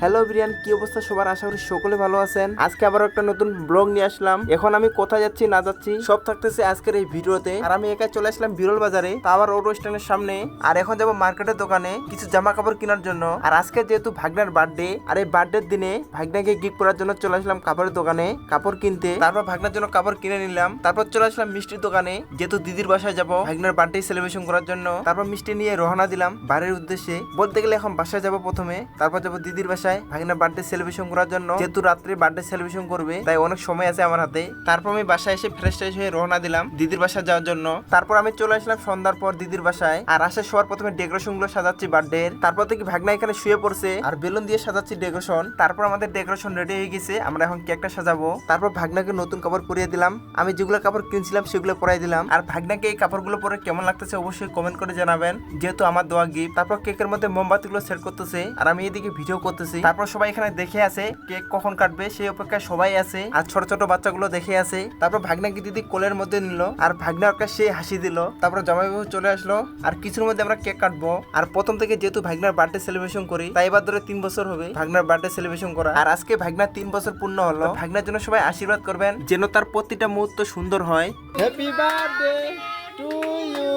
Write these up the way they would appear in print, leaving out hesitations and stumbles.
Hello বিরিয়ান, কি অবস্থা সবার? আশা করি সকলে ভালো আছেন। আজকে আবার একটা নতুন ব্লগ নিয়ে আসলাম। এখন আমি কোথায় যাচ্ছি না যাচ্ছি সব থাকতেছে আজকের এই ভিডিওতে। আর আমি একা চলে আসলাম বিরল বাজারে, তা আবার অটো স্ট্যান্ডের সামনে। আর এখন যাবো মার্কেটের দোকানে কিছু জামা কাপড় কেনার জন্য। আর আজকে যেহেতু ভাগনার বার্থডে, আর এই বার্থডের দিনে ভাগনাকে গিফট করার জন্য চলে আসলাম কাপড়ের দোকানে কাপড় কিনতে। তারপর ভাগনার জন্য কাপড় কিনে নিলাম। তারপর চলে আসলাম মিষ্টির দোকানে, যেহেতু দিদির বাসায় যাবো ভাগনার বার্থডে সেলিব্রেশন করার জন্য। তারপর মিষ্টি নিয়ে রওনা দিলাম বাড়ির উদ্দেশ্যে। বলতে গেলে এখন বাসায় যাবো প্রথমে, তারপর যাবো দিদির বাসায় ভাগনার বার্থডে সেলিব্রেশন করার জন্য। যেহেতু রাত্রে বার্থডে সেলিব্রেশন করবে, তাই অনেক সময় আছে আমার হাতে। তারপর আমি বাসায় এসে ফ্রেশ ট্রেশ হয়ে রওনা দিলাম দিদির বাসায় যাওয়ার জন্য। তারপর আমি চলে আসলাম সন্ধ্যার পর দিদির বাসায়। আর আসার সবার প্রথমে ডেকোরেশন গুলো সাজাচ্ছি বার্থডে। তারপর থেকে ভাগনা এখানে শুয়ে পড়ছে আর বেলুন দিয়ে সাজাচ্ছি ডেকোরেশন। তারপর আমাদের ডেকোরেশন রেডি হয়ে গেছে, আমরা এখন কেকটা সাজাবো। তারপর ভাগনাকে নতুন কাপড় পরিয়ে দিলাম। আমি যেগুলো কাপড় কিনছিলাম সেগুলো পরাই দিলাম। আর ভাগনাকে এই কাপড়গুলো পরে কেমন লাগতেছে অবশ্যই কমেন্ট করে জানাবেন, যেহেতু আমার দেওয়া গিফট। তারপর কেকের মধ্যে মোমবাতিগুলো সেট করতেছে আর আমি এদিকে ভিডিও করতেছি। তারপর সবাই এখানে দেখে আছে কেক কখন কাটবে সেই অপেক্ষায় সবাই আছে। আর ছোট ছোট বাচ্চাগুলো দেখে আছে। তারপর ভাগনাকে দিদি কোলের মধ্যে নিল আর ভাগনা ওকে সে হাসি দিল। তারপর জামাইবাবু চলে আসলো আর কিছুর মধ্যে আমরা কেক কাটবো। আর প্রথম থেকে যেহেতু ভাগনার বার্থডে সেলিব্রেশন করি, তাই এবার ধরে 3 বছর হবে ভাগনার বার্থডে সেলিব্রেশন করা। আর আজকে ভাগনার 3 বছর পূর্ণ হলো। ভাগনার জন্য সবাই আশীর্বাদ করবেন যেন তার প্রতিটা মুহূর্ত সুন্দর হয়। Happy birthday to you.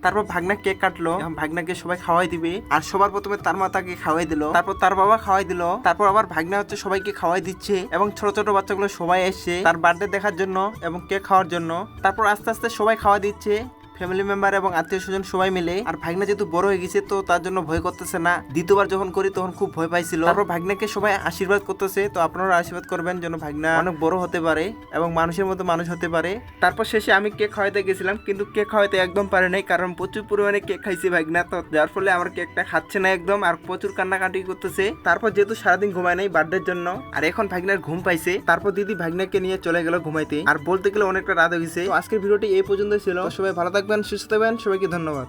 তারপর ভাগনা কেক কাটলো, ভাগনাকে সবাই খাওয়াই দিবে। আর সবার প্রথমে তার মাতাকে খাওয়াই দিল, তারপর তার বাবা খাওয়াই দিল। তারপর আবার ভাগনা হচ্ছে সবাইকে খাওয়াই দিচ্ছে এবং ছোট ছোট বাচ্চাগুলো সবাই এসছে তার বার্থডে দেখার জন্য এবং কেক খাওয়ার জন্য। তারপর আস্তে আস্তে সবাই খাওয়া দিচ্ছে, ফ্যামিলি মেম্বার এবং আত্মীয় স্বজন সবাই মিলে। আর ভাগনা যেহেতু বড় হয়ে গেছে তো তার জন্য ভয় করতেছে না। দ্বিতীয়বার যখন করি তখন খুব ভয় পাইছিল। তারপর ভাগনাকে সবাই আশীর্বাদ করতেছে, তো আপনারা আশীর্বাদ করবেন যেন ভাগনা অনেক বড় হতে পারে এবং মানুষের মতো মানুষ হতে পারে। তারপর শেষে আমি কেক খাওয়াইতে গেছিলাম, কিন্তু কেক খাওয়াইতে একদম পারে নাই, কারণ প্রচুর পরিমাণে কেক খাইছে ভাগনা, তো যার ফলে আমার কেকটা খাচ্ছে না একদম। আর প্রচুর কান্নাকাটি করতেছে। তারপর যেহেতু সারাদিন ঘুমায় নাই বার্থডের জন্য, আর এখন ভাগনার ঘুম পাইছে। তারপর দিদি ভাগনাকে নিয়ে চলে গেল ঘুমাইতে। আর বলতে গেলে অনেকটা রাত হয়ে গেছে। তো আজকের ভিডিওটি এই পর্যন্ত ছিল। সবাই ভালো থাকবেন, সুস্থ থাকবেন, সবাইকে ধন্যবাদ।